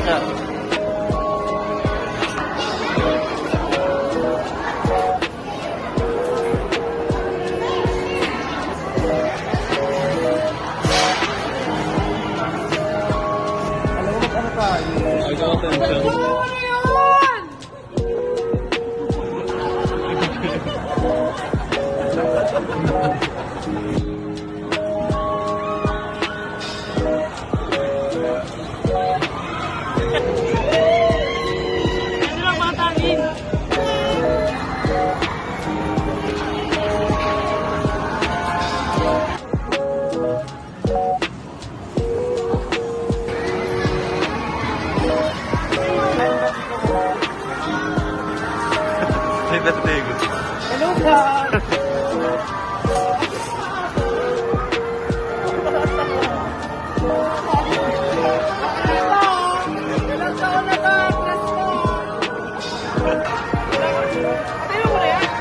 siya. Hello, guys!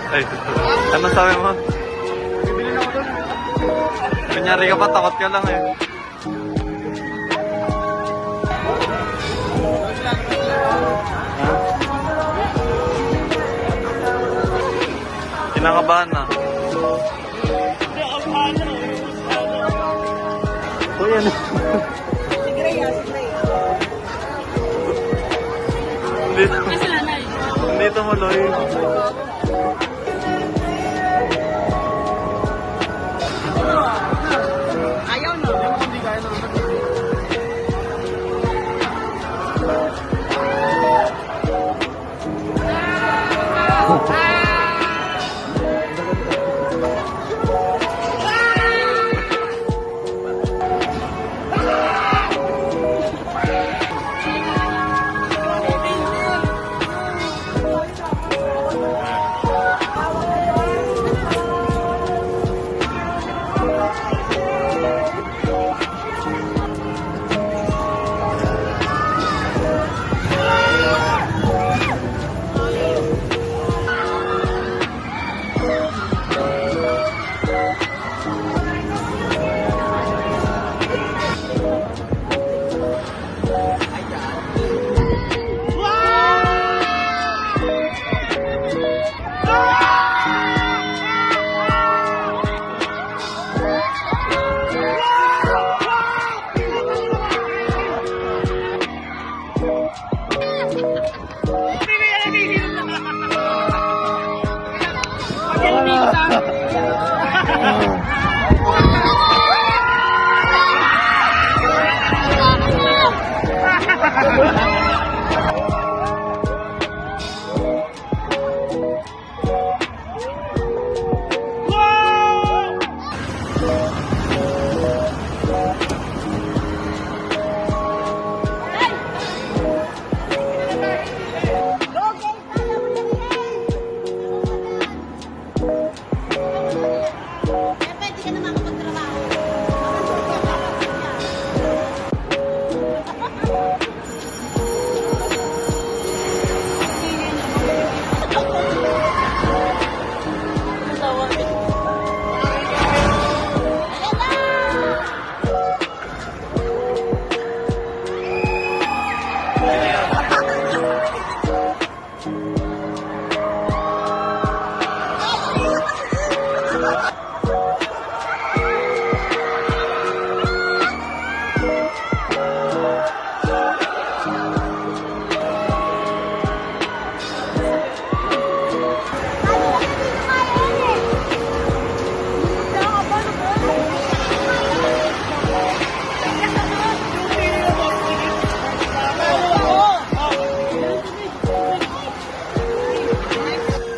Ay, ano sabi mo? Bibili na ako doon. Kunyari ka pa, takot ka lang eh. Kinakabahan na. Uy, ano? Dito mo, Loy. Ayaw na. Hindi kaya na.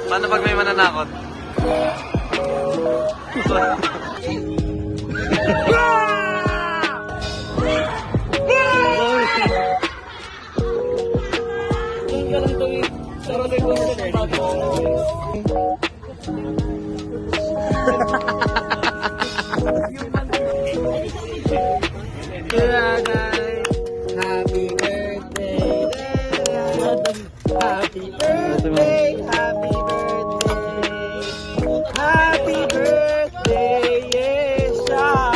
Paano pag may mananakot? Happy birthday, happy birthday, happy birthday, happy birthday, yes, yeah.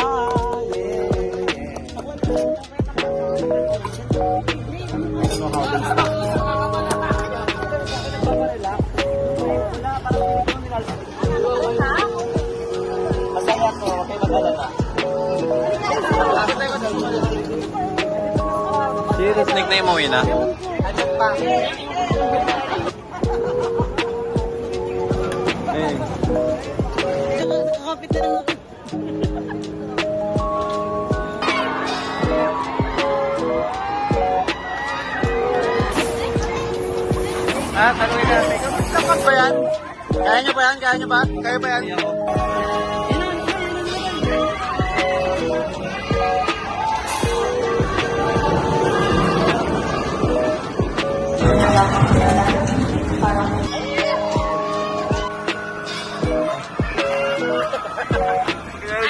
ano, how they stock niya. Masaya to, huwag kayo mag-alala. Serious nickname mo, Wina? Ano pa? Eh. Kakapit na lang ako. Tanungin natin. Dapat ba yan? Kaya nyo ba yan? Kaya nyo ba? Kaya ba yan? Kaya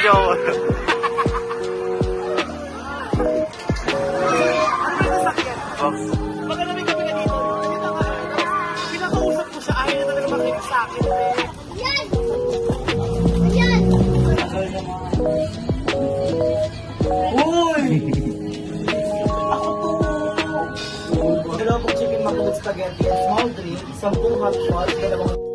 joke. Magandang gabi ka dito. Pinakausap ko siya. Ayaw na talaga makinig sa akin. Yan! Yan! Uy! Ako to! Dalawang chicken makulot spaghetti, small drink, 10 hot shots, 2